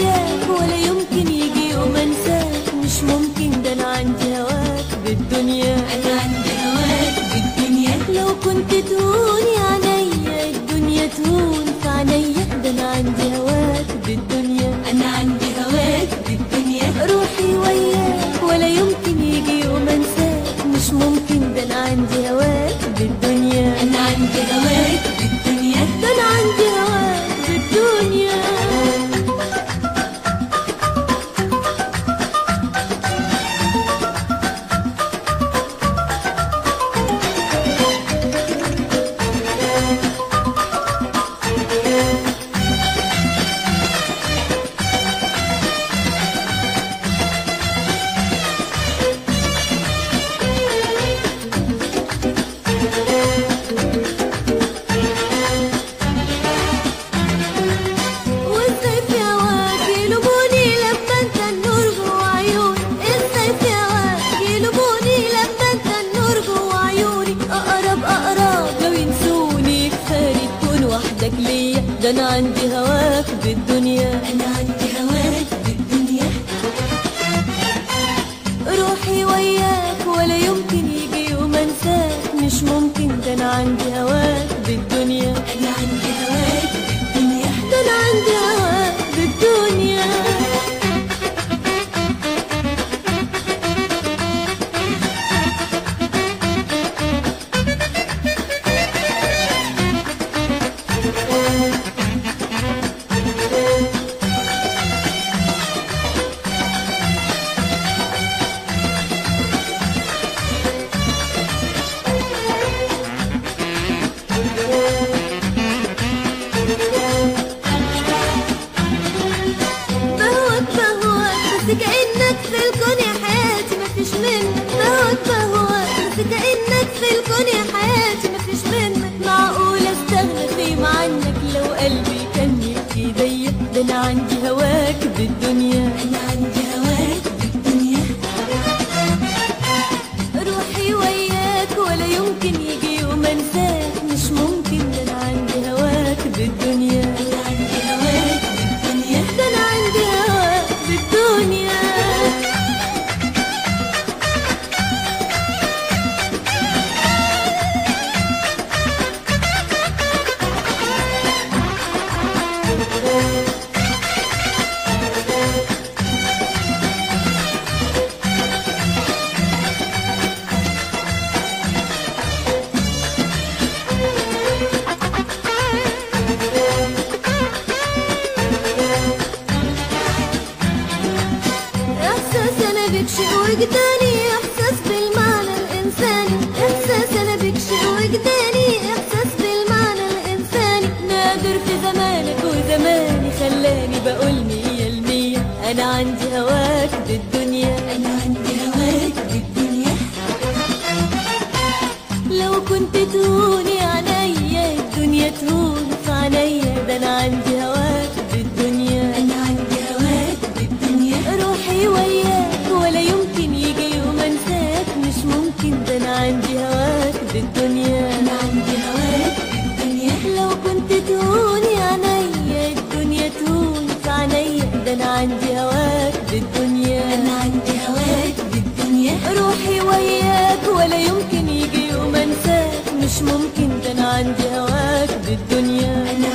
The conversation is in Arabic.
وياك ولا يمكن يجي يوم انساك، مش ممكن، ده انا عندي هواك بالدنيا، انا عندي هواك بالدنيا. لو كنت تهون يا عينيا الدنيا تهون في عينيا، ده انا عندي هواك بالدنيا، انا عندي هواك بالدنيا. روحي وياك ولا يمكن يجي يوم انساك، مش ممكن، ده انا عندي هواك بالدنيا، انا عندي هواك بالدنيا، ده انا عندي هواك بالدنيا. ده انا عندي هواك بالدنيا، انا عندي هواك بالدنيا. روحي وياك ولا يمكن يجي يوم انساك، مش ممكن، ده انا عندي هواك بالدنيا، انا عندي هواك بالدنيا، ده انا عندي هواك بالدنيا. كأنك في الكون يا حياتي مفيش منك، بهواك بس كأنك في الكون يا حياتي مفيش منك. معقول استغنى فيما عنك لو قلبي كان ملك ايديا، ده انا عندي هواك بالدنيا، انا عندي هواك بالدنيا. روحي وياك ولا يمكن يجي يوم انساك، مش ممكن، ده انا عندي هواك بالدنيا، انا عندي هواك بالدنيا، ده انا عندي هواك بالدنيا. شيء وجداني احساس بالمعنى الانساني، احساس انا بك شيء وجداني احساس بالمعنى الانساني. نادر في زمانك وزماني خلاني بقول 100%، انا عندي هواك بالدنيا، انا عندي هواك بالدنيا. لو كنت تهون يا عينيا الدنيا تهون في عينيا، ده انا عندي هواك بالدنيا، انا عندي هواك بالدنيا. روحي وياك ولا يمكن يجي يوم انساك، مش ممكن، ده انا عندي هواك بالدنيا، انا عندي هواك بالدنيا. لو كنت تهون يا عينيا الدنيا تهون في عينيا، ده انا عندي هواك بالدنيا، انا عندي هواك بالدنيا. روحي وياك ولا يمكن يجي يوم انساك، مش ممكن، ده انا عندي هواك بالدنيا، أنا